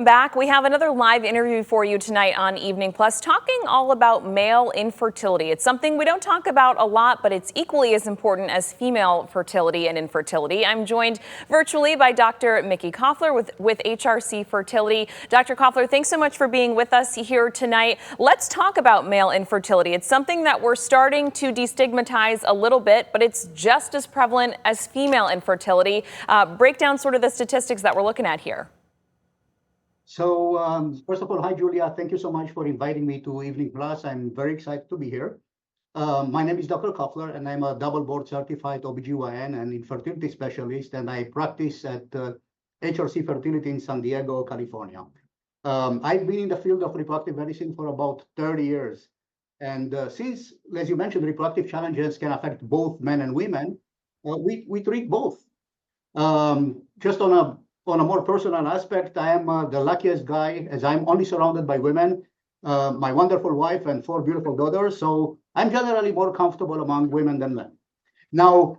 Back, we have another live interview for you tonight on Evening Plus, talking all about male infertility. It's something we don't talk about a lot, but it's equally as important as female fertility and infertility. I'm joined virtually by Dr. Mickey Koffler with HRC Fertility. Dr. Koffler, thanks so much for being with us here tonight. Let's talk about male infertility. It's something that we're starting to destigmatize a little bit, but it's just as prevalent as female infertility. Break down sort of the statistics that we're looking at here. So first of all, hi, Julia. Thank you so much for inviting me to Evening Plus. I'm very excited to be here. My name is Dr. Koffler, and I'm a double board certified OBGYN and infertility specialist, and I practice at HRC Fertility in San Diego, California. I've been in the field of reproductive medicine for about 30 years. And since, as you mentioned, reproductive challenges can affect both men and women, we treat both. Just on a more personal aspect, I am the luckiest guy, as I'm only surrounded by women, my wonderful wife and 4 beautiful daughters. So I'm generally more comfortable among women than men. Now,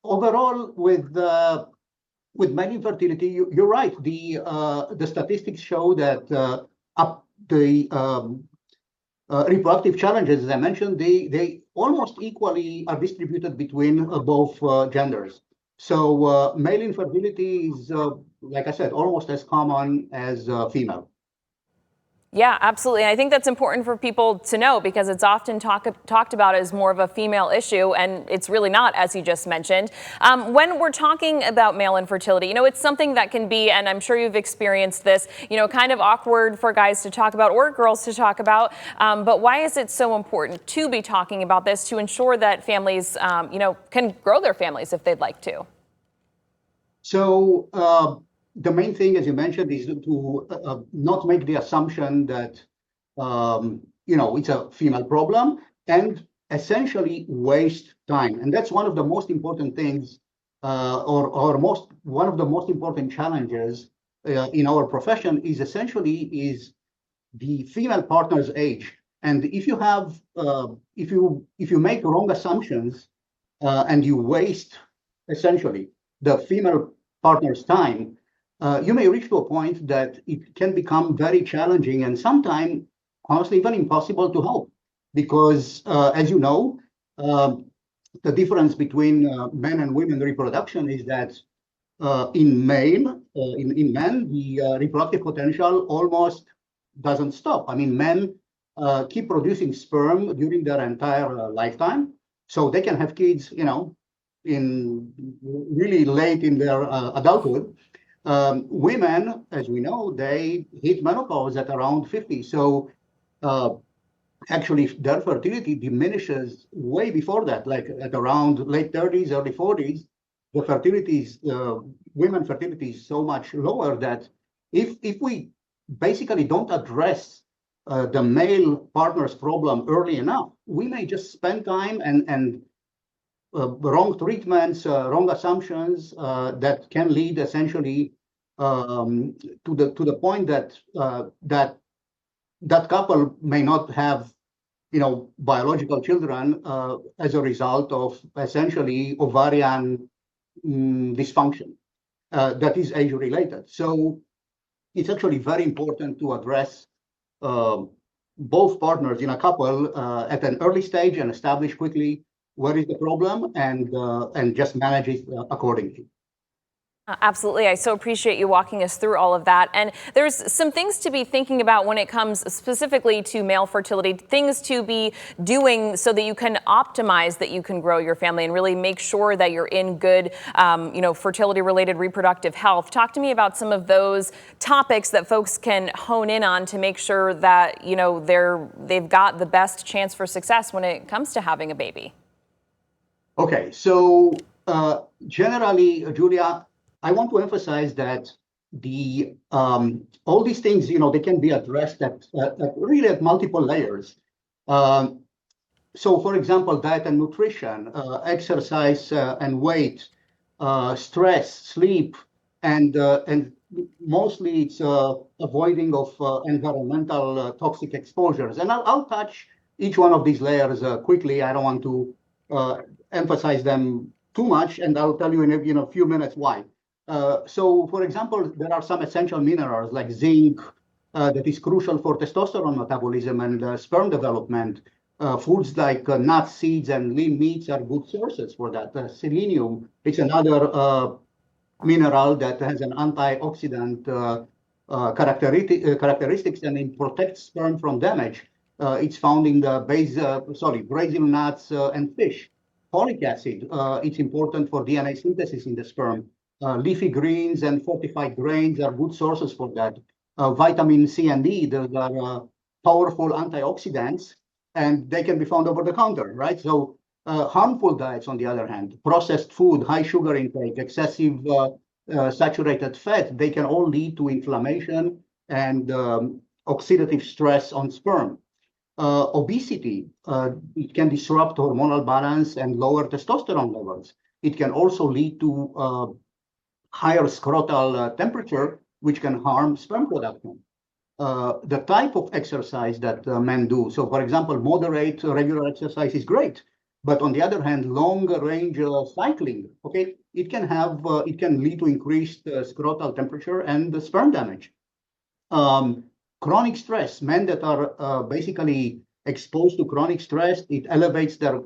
overall, with male infertility, you're right. The statistics show that the reproductive challenges, as I mentioned, they almost equally are distributed between both genders. So male infertility is, like I said, almost as common as female. Yeah, absolutely. And I think that's important for people to know because it's often talked about as more of a female issue, and it's really not, as you just mentioned. When we're talking about male infertility, it's something that can be, and I'm sure you've experienced this, kind of awkward for guys to talk about or girls to talk about. But why is it so important to be talking about this to ensure that families, can grow their families if they'd like to? So the main thing, as you mentioned, is to not make the assumption that, it's a female problem and essentially waste time. And that's one of the most important things one of the most important challenges in our profession is the female partner's age. And if you have, if you make wrong assumptions and you waste essentially the female partner's time, you may reach to a point that it can become very challenging and sometimes, honestly, even impossible to help. Because, as you know, the difference between men and women reproduction is that in men, the reproductive potential almost doesn't stop. I mean, men keep producing sperm during their entire lifetime, so they can have kids, in really late in their adulthood. Women, as we know, they hit menopause at around 50. So actually, their fertility diminishes way before that, like at around late 30s, early 40s. The women fertility is so much lower that if we basically don't address the male partner's problem early enough, we may just spend time and wrong treatments, wrong assumptions that can lead essentially to the point that that couple may not have, biological children as a result of essentially ovarian dysfunction that is age related. So it's actually very important to address both partners in a couple at an early stage and establish quickly what is the problem and just manage it accordingly. Absolutely. I so appreciate you walking us through all of that. And there's some things to be thinking about when it comes specifically to male fertility, things to be doing so that you can optimize that you can grow your family and really make sure that you're in good, fertility related reproductive health. Talk to me about some of those topics that folks can hone in on to make sure that, they've got the best chance for success when it comes to having a baby. Okay. So generally, Julia, I want to emphasize that all these things, they can be addressed at really at multiple layers. So, for example, diet and nutrition, exercise and weight, stress, sleep, and mostly it's avoiding of environmental toxic exposures. And I'll touch each one of these layers quickly. I don't want to emphasize them too much, and I'll tell you in a few minutes why. So, for example, there are some essential minerals like zinc that is crucial for testosterone metabolism and sperm development. Foods like nuts, seeds, and lean meats are good sources for that. Selenium, it's another mineral that has an antioxidant characteristics and it protects sperm from damage. It's found in the Brazil nuts and fish. Folic acid, it's important for DNA synthesis in the sperm. Leafy greens and fortified grains are good sources for that. Vitamin C and E, those are powerful antioxidants, and they can be found over the counter, right? So harmful diets, on the other hand, processed food, high sugar intake, excessive saturated fat, they can all lead to inflammation and oxidative stress on sperm. Obesity, it can disrupt hormonal balance and lower testosterone levels. It can also lead to higher scrotal temperature, which can harm sperm production. The type of exercise that men do. So, for example, moderate regular exercise is great, but on the other hand, long range cycling, okay, it can lead to increased scrotal temperature and sperm damage. Chronic stress, men that are basically exposed to chronic stress, it elevates their,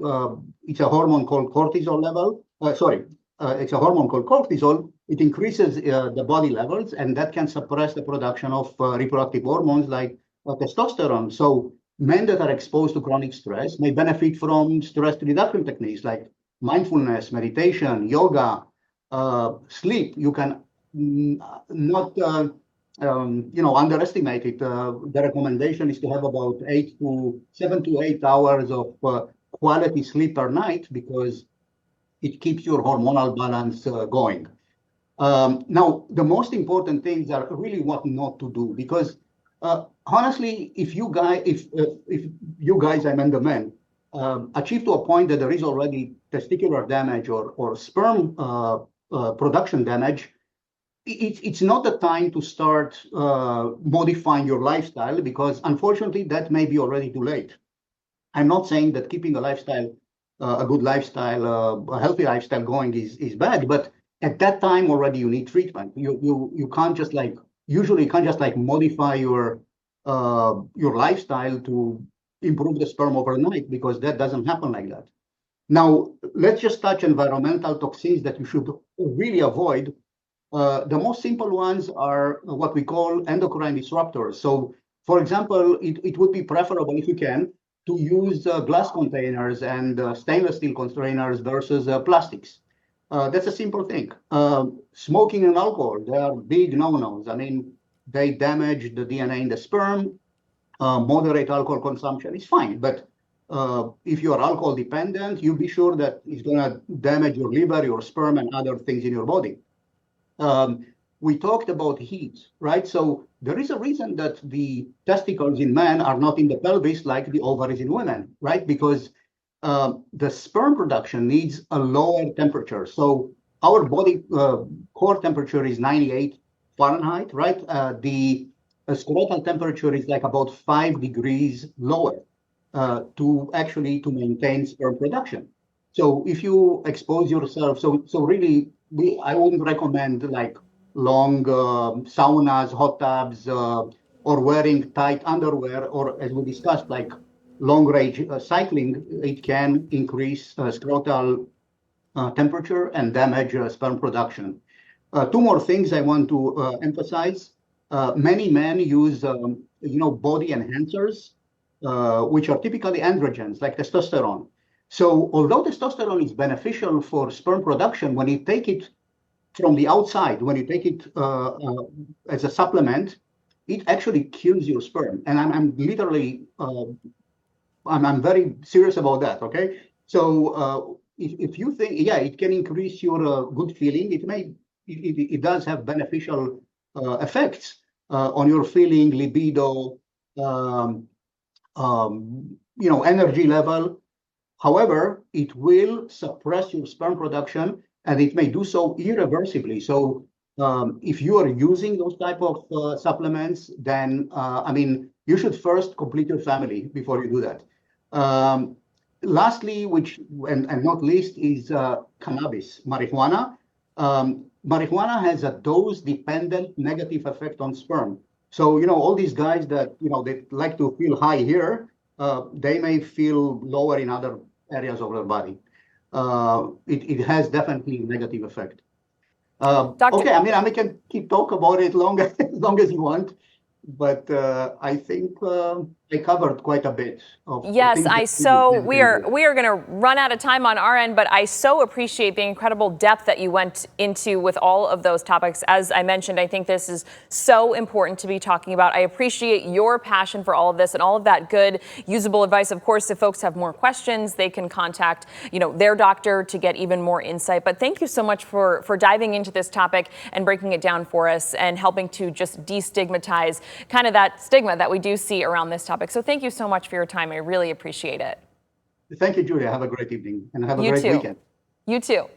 it's a hormone called cortisol level. It's a hormone called cortisol. It increases the body levels, and that can suppress the production of reproductive hormones like testosterone. So men that are exposed to chronic stress may benefit from stress reduction techniques like mindfulness, meditation, yoga, sleep. You can not underestimate it. The recommendation is to have about 7 to 8 hours of quality sleep per night because it keeps your hormonal balance going. Now, the most important things are really what not to do because honestly, if you guys, I mean the men, achieve to a point that there is already testicular damage or sperm production damage, it's not the time to start modifying your lifestyle because unfortunately that may be already too late. I'm not saying that keeping a lifestyle, a good lifestyle, a healthy lifestyle going is bad, but at that time already you need treatment. You can't just modify your lifestyle to improve the sperm overnight because that doesn't happen like that. Now let's just touch environmental toxins that you should really avoid. The most simple ones are what we call endocrine disruptors. So, for example, it would be preferable if you can to use glass containers and stainless steel containers versus plastics. That's a simple thing. Smoking and alcohol, they are big no-nos. I mean, they damage the DNA in the sperm. Moderate alcohol consumption is fine, but if you are alcohol dependent, you be sure that it's going to damage your liver, your sperm, and other things in your body. We talked about heat, right? So there is a reason that the testicles in men are not in the pelvis like the ovaries in women, right? Because the sperm production needs a lower temperature. So our body core temperature is 98 Fahrenheit, right? The scrotal temperature is like about 5 degrees lower to maintain sperm production. So if you expose yourself, so really, I wouldn't recommend like long saunas, hot tubs, or wearing tight underwear, or as we discussed, like long range cycling. It can increase scrotal temperature and damage sperm production. Two more things I want to emphasize. Many men use, body enhancers, which are typically androgens like testosterone. So although testosterone is beneficial for sperm production, when you take it from the outside, when you take it as a supplement, it actually kills your sperm. And I'm literally, I'm very serious about that. Okay, so if you think, yeah, it can increase your good feeling, it does have beneficial effects on your feeling, libido, energy level. However, it will suppress your sperm production, and it may do so irreversibly. So, if you are using those type of supplements, then you should first complete your family before you do that. Lastly, which and not least, is cannabis, marijuana. marijuana has a dose-dependent negative effect on sperm. So, all these guys that, they like to feel high here, they may feel lower in other areas of their body. It has definitely negative effect. Dr. Okay, I can keep talk about it as long as you want, but I think I covered quite a bit of Yes, things that we are going to run out of time on our end, but I so appreciate the incredible depth that you went into with all of those topics. As I mentioned, I think this is so important to be talking about. I appreciate your passion for all of this and all of that good, usable advice. Of course, if folks have more questions, they can contact, their doctor to get even more insight. But thank you so much for diving into this topic and breaking it down for us and helping to just destigmatize kind of that stigma that we do see around this topic. So thank you so much for your time. I really appreciate it. Thank you, Julia. Have a great evening and have a You great too. weekend. You too.